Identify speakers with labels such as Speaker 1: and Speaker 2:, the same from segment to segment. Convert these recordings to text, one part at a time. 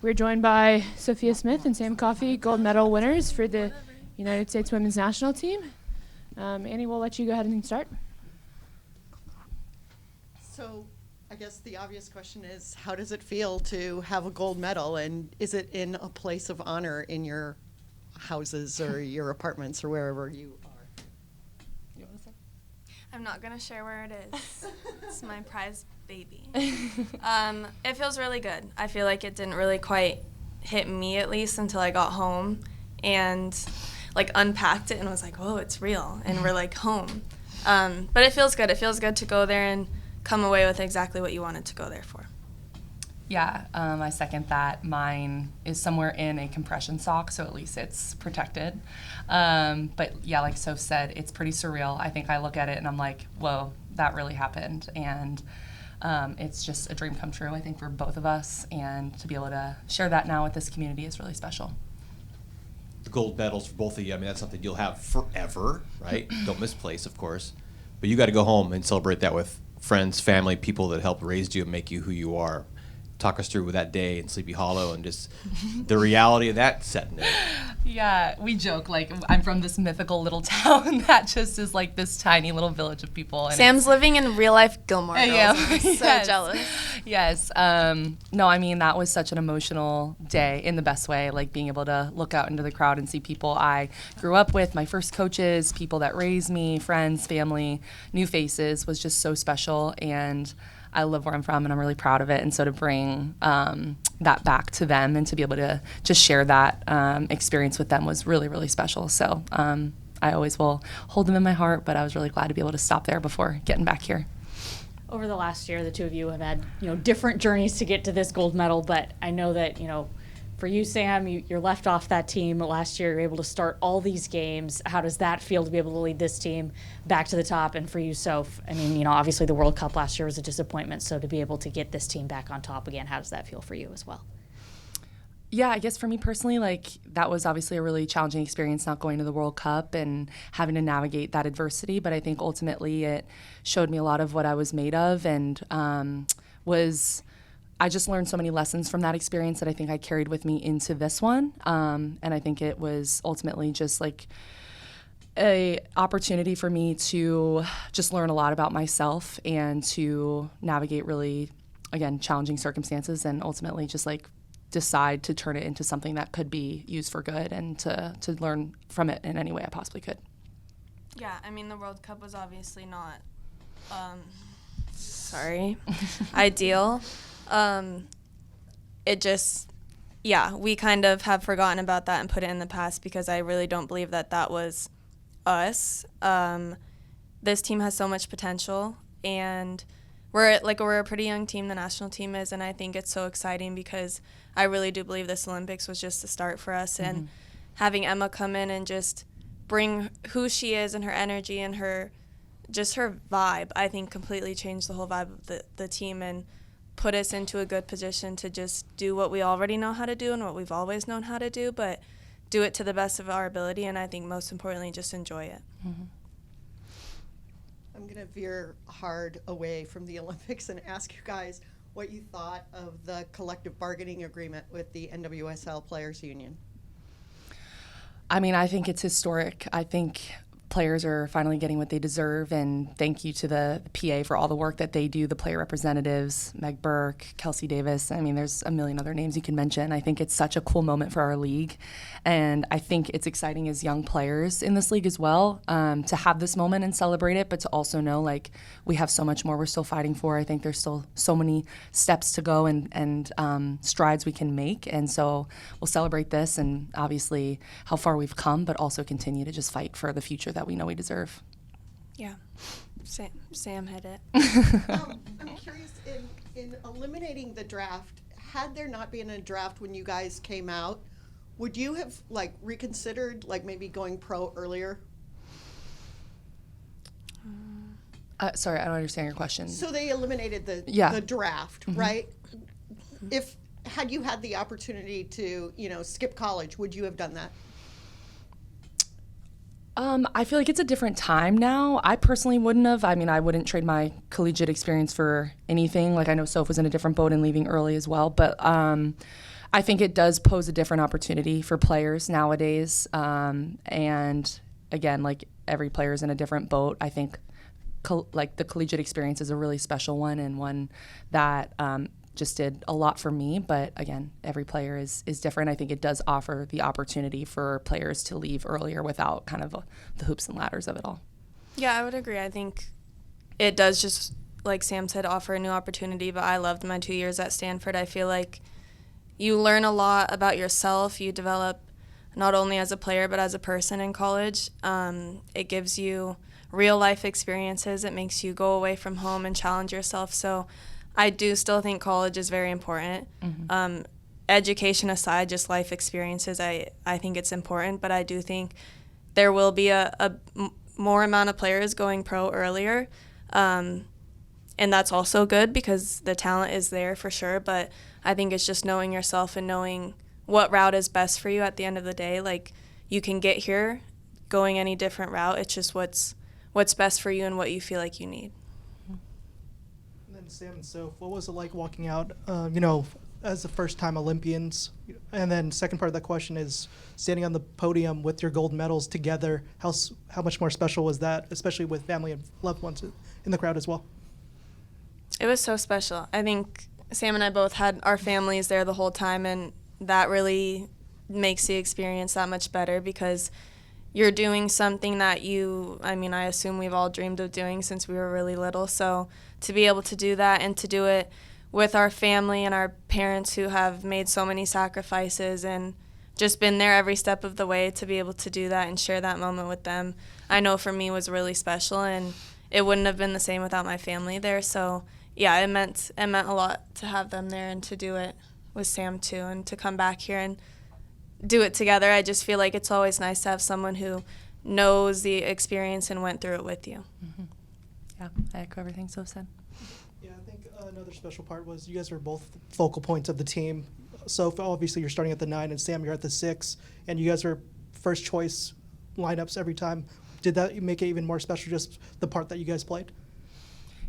Speaker 1: We're joined by Sophia Smith and Sam Coffey, gold medal winners for the United States women's national team. Annie, we'll let you go ahead and start.
Speaker 2: So I guess the obvious question is, how does it feel to have a gold medal, and is it in a place of honor in your houses or your apartments or wherever you are? You want to say?
Speaker 3: I'm not going to share where it is. It's my prize baby. It feels really good. I feel like it didn't really quite hit me, at least, until I got home and like unpacked it and was like, whoa, it's real, and we're like home. But it feels good. It feels good to go there and come away with exactly what you wanted to go there for.
Speaker 4: Yeah, I second that. Mine is somewhere in a compression sock, so at least it's protected. But yeah, like Soph said, it's pretty surreal. I think I look at it and I'm like, whoa, that really happened. And it's just a dream come true, I think, for both of us. And to be able to share that now with this community is really special.
Speaker 5: The gold medals for both of you, I mean, that's something you'll have forever, right? Don't misplace, of course. But you got to go home and celebrate that with friends, family, people that helped raise you and make you who you are. Talk us through that day in Sleepy Hollow and just the reality of that setting in.
Speaker 4: Yeah, we joke, like, I'm from this mythical little town that just is like this tiny little village of people. And
Speaker 3: Sam's living in real life Gilmore Girls.
Speaker 4: Yeah,
Speaker 3: I'm so
Speaker 4: yes.
Speaker 3: jealous.
Speaker 4: Yes. No, I mean, that was such an emotional day in the best way, like being able to look out into the crowd and see people I grew up with, my first coaches, people that raised me, friends, family, new faces was just so special. And I live where I'm from, and I'm really proud of it. And so to bring that back to them and to be able to just share that experience with them was really, really special. So I always will hold them in my heart, but I was really glad to be able to stop there before getting back here.
Speaker 6: Over the last year, the two of you have had, different journeys to get to this gold medal, but I know that, for you, Sam, you're left off that team last year. You're able to start all these games. How does that feel to be able to lead this team back to the top? And for you, Soph, I mean, obviously the World Cup last year was a disappointment. So to be able to get this team back on top again, how does that feel for you as well?
Speaker 4: Yeah, I guess for me personally, like, that was obviously a really challenging experience, not going to the World Cup and having to navigate that adversity. But I think ultimately it showed me a lot of what I was made of, and I just learned so many lessons from that experience that I think I carried with me into this one. And I think it was ultimately just like a opportunity for me to just learn a lot about myself and to navigate really, again, challenging circumstances, and ultimately just like decide to turn it into something that could be used for good and to learn from it in any way I possibly could.
Speaker 3: Yeah, I mean, the World Cup was obviously not, ideal. It just, we kind of have forgotten about that and put it in the past, because I really don't believe that was us. This team has so much potential, and we're a pretty young team, the national team is, and I think it's so exciting because I really do believe this Olympics was just the start for us. Mm-hmm. And having Emma come in and just bring who she is and her energy and her vibe, I think completely changed the whole vibe of the team and put us into a good position to just do what we already know how to do and what we've always known how to do, but do it to the best of our ability, and I think most importantly, just enjoy it.
Speaker 4: Mm-hmm.
Speaker 2: I'm going to veer hard away from the Olympics and ask you guys what you thought of the collective bargaining agreement with the NWSL Players Union.
Speaker 4: I mean, I think it's historic. I think players are finally getting what they deserve, and thank you to the PA for all the work that they do, the player representatives, Meg Burke, Kelsey Davis. I mean, there's a million other names you can mention. I think it's such a cool moment for our league, and I think it's exciting as young players in this league as well, to have this moment and celebrate it, but to also know, like, we have so much more we're still fighting for. I think there's still so many steps to go and strides we can make, and so we'll celebrate this and obviously how far we've come, but also continue to just fight for the future that we know we deserve.
Speaker 3: Yeah, Sam hit it.
Speaker 2: I'm curious, in eliminating the draft, had there not been a draft when you guys came out, would you have reconsidered maybe going pro earlier?
Speaker 4: Sorry, I don't understand your question.
Speaker 2: So they eliminated the draft,
Speaker 4: Mm-hmm.
Speaker 2: right? Had you had the opportunity to skip college, would you have done that?
Speaker 4: I feel like it's a different time now. I personally wouldn't have. I mean, I wouldn't trade my collegiate experience for anything. Like, I know Soph was in a different boat and leaving early as well. But I think it does pose a different opportunity for players nowadays. And again, like every player is in a different boat. I think like the collegiate experience is a really special one, and one that just did a lot for me. But again, every player is different. I think it does offer the opportunity for players to leave earlier without kind of the hoops and ladders of it all.
Speaker 3: Yeah, I would agree. I think it does just, like Sam said, offer a new opportunity, but I loved my 2 years at Stanford. I feel like you learn a lot about yourself. You develop not only as a player but as a person in college. It gives you real life experiences. It makes you go away from home and challenge yourself. So I do still think college is very important. Mm-hmm. Education aside, just life experiences, I think it's important, but I do think there will be a more amount of players going pro earlier. And that's also good because the talent is there for sure, but I think it's just knowing yourself and knowing what route is best for you at the end of the day. Like, you can get here going any different route. It's just what's best for you and what you feel like you need.
Speaker 7: And then Sam and Soph, what was it like walking out, as the first-time Olympians? And then second part of that question is standing on the podium with your gold medals together. How much more special was that, especially with family and loved ones in the crowd as well?
Speaker 3: It was so special. I think Sam and I both had our families there the whole time, and that really makes the experience that much better because you're doing something that I assume we've all dreamed of doing since we were really little. So to be able to do that and to do it with our family and our parents who have made so many sacrifices and just been there every step of the way, to be able to do that and share that moment with them, I know for me was really special, and it wouldn't have been the same without my family there. So yeah, it meant a lot to have them there and to do it with Sam too, and to come back here and do it together. I just feel like it's always nice to have someone who knows the experience and went through it with you.
Speaker 4: Mm-hmm. Yeah, I echo everything Soph said.
Speaker 7: Yeah, I think another special part was you guys were both focal points of the team. So obviously you're starting at the 9, and Sam, you're at the 6, and you guys are first choice lineups every time. Did that make it even more special, just the part that you guys played?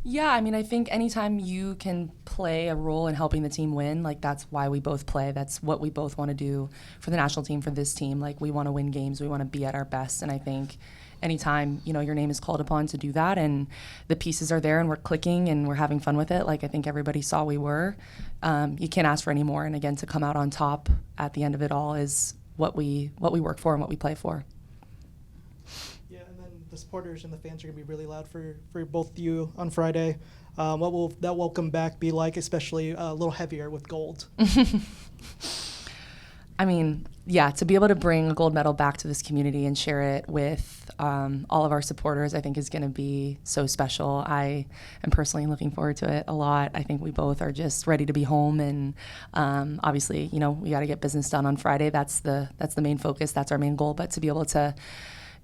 Speaker 4: Yeah, I think anytime you can play a role in helping the team win, like that's why we both play. That's what we both want to do for the national team, for this team. Like, we want to win games. We want to be at our best. And I think anytime, your name is called upon to do that and the pieces are there and we're clicking and we're having fun with it, like I think everybody saw we were, you can't ask for any more. And again, to come out on top at the end of it all is what we work for and what we play for.
Speaker 7: The supporters and the fans are going to be really loud for both of you on Friday. What will that welcome back be like, especially a little heavier with gold?
Speaker 4: To be able to bring a gold medal back to this community and share it with all of our supporters, I think is going to be so special. I am personally looking forward to it a lot. I think we both are just ready to be home, and obviously, we got to get business done on Friday. That's the main focus. That's our main goal. But to be able to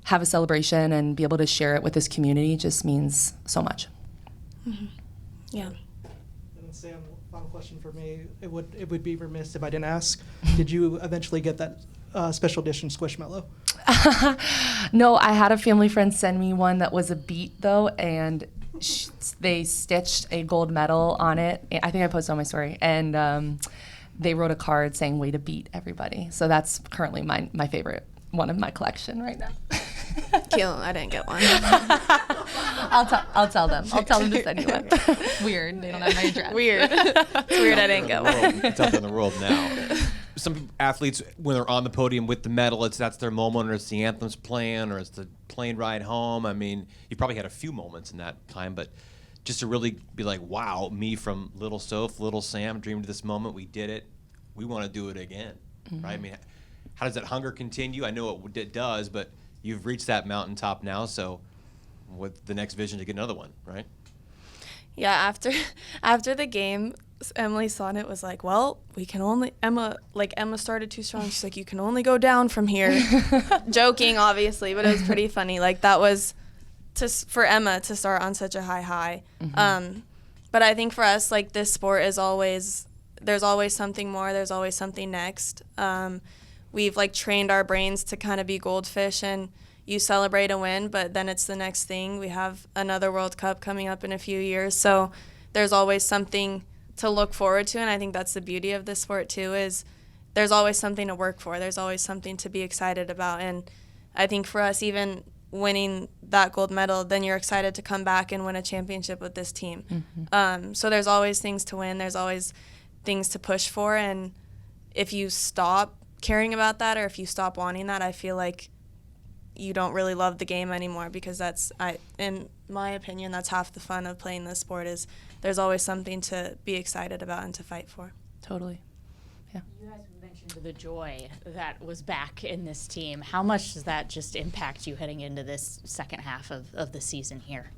Speaker 4: have a celebration and be able to share it with this community just means so much.
Speaker 3: Mm-hmm. Yeah.
Speaker 7: And then Sam, final question for me. It would be remiss if I didn't ask, did you eventually get that special edition Squishmallow?
Speaker 4: No, I had a family friend send me one that was a beat though, and they stitched a gold medal on it. I think I posted on my story, and they wrote a card saying "Way to beat everybody." So that's currently my favorite one of my collection right now.
Speaker 3: Cute. I didn't get one.
Speaker 4: I'll tell them. I'll tell them to send you one. Weird. They don't have my address.
Speaker 3: Weird. It's weird I didn't get one.
Speaker 5: It's out there in the world now. Some athletes, when they're on the podium with the medal, that's their moment, or it's the anthem's playing, or it's the plane ride home. You probably had a few moments in that time, but just to really be like, wow, me from little Soph, little Sam, dreamed of this moment. We did it. We want to do it again, right? How does that hunger continue? I know it does, but you've reached that mountaintop now, so what's the next vision to get another one, right?
Speaker 3: Yeah, after the game, Emily Sonnet was like, well, Emma started too strong. She's like, you can only go down from here. Joking, obviously, but it was pretty funny. Like, that was for Emma to start on such a high. Mm-hmm. But I think for us, like, this sport is there's always something more. There's always something next. We've trained our brains to kind of be goldfish, and you celebrate a win, but then it's the next thing. We have another World Cup coming up in a few years, so there's always something to look forward to, and I think that's the beauty of this sport too, is there's always something to work for. There's always something to be excited about. And I think for us, even winning that gold medal, then you're excited to come back and win a championship with this team. So there's always things to win. There's always things to push for. And if you stop caring about that, or if you stop wanting that, I feel like you don't really love the game anymore, because in my opinion, that's half the fun of playing this sport, is there's always something to be excited about and to fight for.
Speaker 4: Totally. Yeah.
Speaker 6: You guys mentioned the joy that was back in this team. How much does that just impact you heading into this second half of the season here?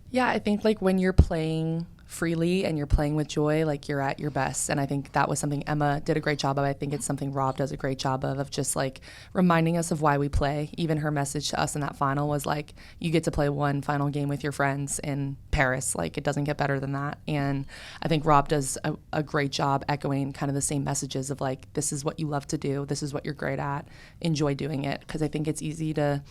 Speaker 4: Yeah, I think like when you're playing freely and you're playing with joy, like you're at your best. And I think that was something Emma did a great job of. I think it's something Rob does a great job of just like reminding us of why we play. Even her message to us in that final was like, you get to play one final game with your friends in Paris. Like, it doesn't get better than that. And I think Rob does a great job echoing kind of the same messages of like, this is what you love to do. This is what you're great at. Enjoy doing it. Because I think it's easy to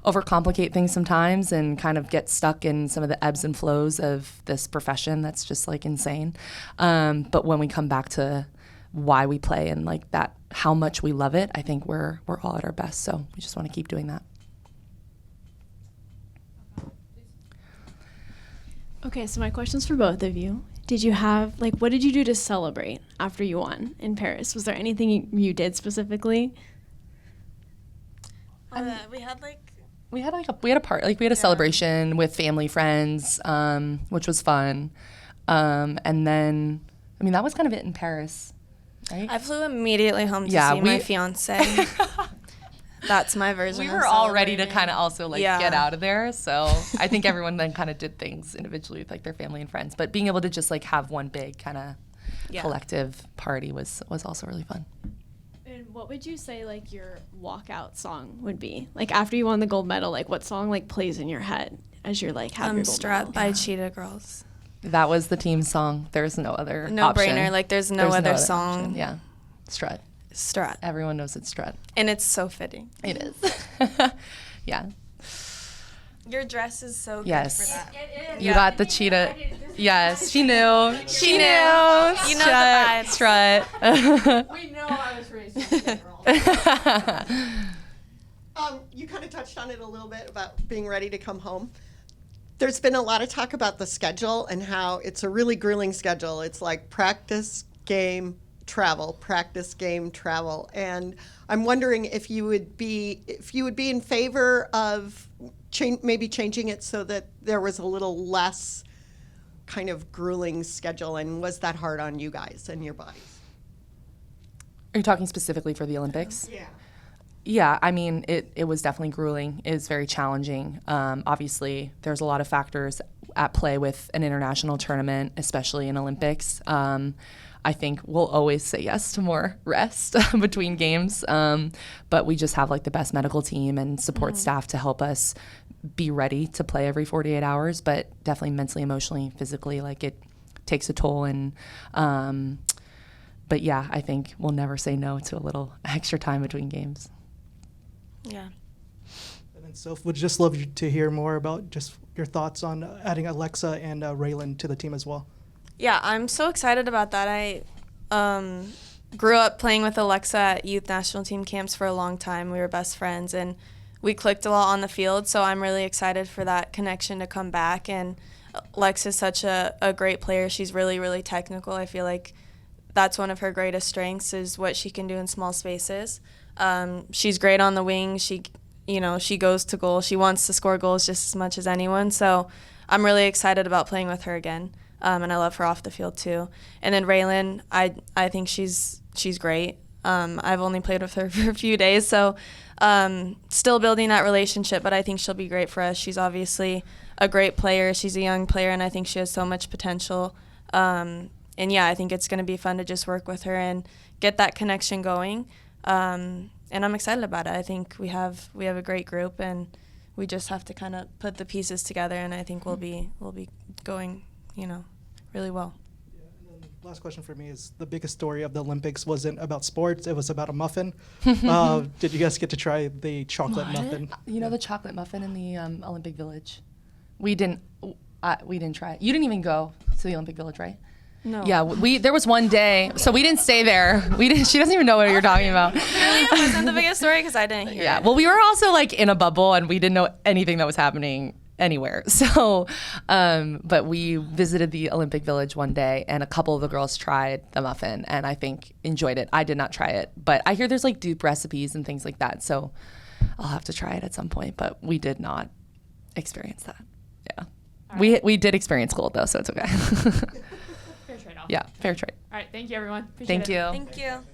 Speaker 4: overcomplicate things sometimes and kind of get stuck in some of the ebbs and flows of this profession that's just like insane. But when we come back to why we play and like that, how much we love it, I think we're all at our best. So we just want to keep doing that.
Speaker 8: Okay, so my question's for both of you. Did you have, like, what did you do to celebrate after you won in Paris? Was there anything you did specifically?
Speaker 3: We had like
Speaker 4: We had a party, like we had a celebration with family, friends, which was fun. And then, I mean, that was kind of it in Paris, right?
Speaker 3: I flew immediately home to
Speaker 4: Yeah,
Speaker 3: see my fiance. That's my version.
Speaker 4: We
Speaker 3: of
Speaker 4: were all ready to
Speaker 3: celebrating.
Speaker 4: kind of also like
Speaker 3: Yeah.
Speaker 4: get out of there. So I think everyone then kind of did things individually with like their family and friends. But being able to just like have one big kind of collective party was also really fun.
Speaker 8: And what would you say like your walkout song would be? Like after you won the gold medal, like what song like plays in your head as you're like have your gold
Speaker 3: Strut
Speaker 8: medal?
Speaker 3: by Cheetah Girls.
Speaker 4: That was the team song. There's no other
Speaker 3: No
Speaker 4: option.
Speaker 3: brainer. Like there's no other song.
Speaker 4: option. Yeah, Strut.
Speaker 3: Strut.
Speaker 4: Everyone knows it's Strut.
Speaker 3: And it's so fitting.
Speaker 4: It is. Yeah.
Speaker 3: Your dress is so good
Speaker 4: Yes.
Speaker 3: for that.
Speaker 4: You got the cheetah. Yes, she knew. She knew.
Speaker 3: You know the vibes.
Speaker 4: Strut.
Speaker 1: We know I was raised in general.
Speaker 2: You kind of touched on it a little bit about being ready to come home. There's been a lot of talk about the schedule and how it's a really grueling schedule. It's like practice, game, travel, practice, game, travel. And I'm wondering if you would be in favor of maybe changing it so that there was a little less kind of grueling schedule. And was that hard on you guys and your bodies?
Speaker 4: Are you talking specifically for the Olympics?
Speaker 2: Yeah.
Speaker 4: Yeah, I mean, it was definitely grueling. It was very challenging. Obviously, there's a lot of factors at play with an international tournament, especially in Olympics. I think we'll always say yes to more rest between games, but we just have like the best medical team and support staff to help us be ready to play every 48 hours, but definitely mentally, emotionally, physically, like it takes a toll. And but yeah, I think we'll never say no to a little extra time between games.
Speaker 3: Yeah.
Speaker 7: And then Soph, would just love you to hear more about just your thoughts on adding Alexa and Raylan to the team as well.
Speaker 3: Yeah, I'm so excited about that. I grew up playing with Alexa at youth national team camps for a long time. We were best friends, and we clicked a lot on the field, so I'm really excited for that connection to come back. And Alexa's such a great player. She's really, really technical. I feel like that's one of her greatest strengths is what she can do in small spaces. She's great on the wing. She goes to goal. She wants to score goals just as much as anyone. So I'm really excited about playing with her again. And I love her off the field too. And then Raylan, I think she's great. I've only played with her for a few days, so still building that relationship, but I think she'll be great for us. She's obviously a great player. She's a young player, and I think she has so much potential. And yeah, I think it's going to be fun to just work with her and get that connection going. And I'm excited about it. I think we have a great group, and we just have to kind of put the pieces together, and I think we'll be going, really well.
Speaker 7: Yeah, and then last question for me is the biggest story of the Olympics wasn't about sports, it was about a muffin. Did you guys get to try the chocolate muffin?
Speaker 4: You know the chocolate muffin in the Olympic Village? We didn't try it. You didn't even go to the Olympic Village, right?
Speaker 3: No.
Speaker 4: Yeah, there was one day, so we didn't stay there. She doesn't even know what you're talking about.
Speaker 3: Really, it wasn't the biggest story because I didn't hear
Speaker 4: Yeah,
Speaker 3: it.
Speaker 4: well, we were also like in a bubble and we didn't know anything that was happening anywhere. So, but we visited the Olympic Village one day and a couple of the girls tried the muffin and I think enjoyed it. I did not try it, but I hear there's like dupe recipes and things like that. So I'll have to try it at some point, but we did not experience that. Yeah. We did experience cold though, so it's okay.
Speaker 1: Fair trade-off.
Speaker 4: Yeah, fair trade.
Speaker 1: All right, thank you, everyone. Appreciate
Speaker 4: Thank
Speaker 1: it.
Speaker 4: you.
Speaker 3: Thank you.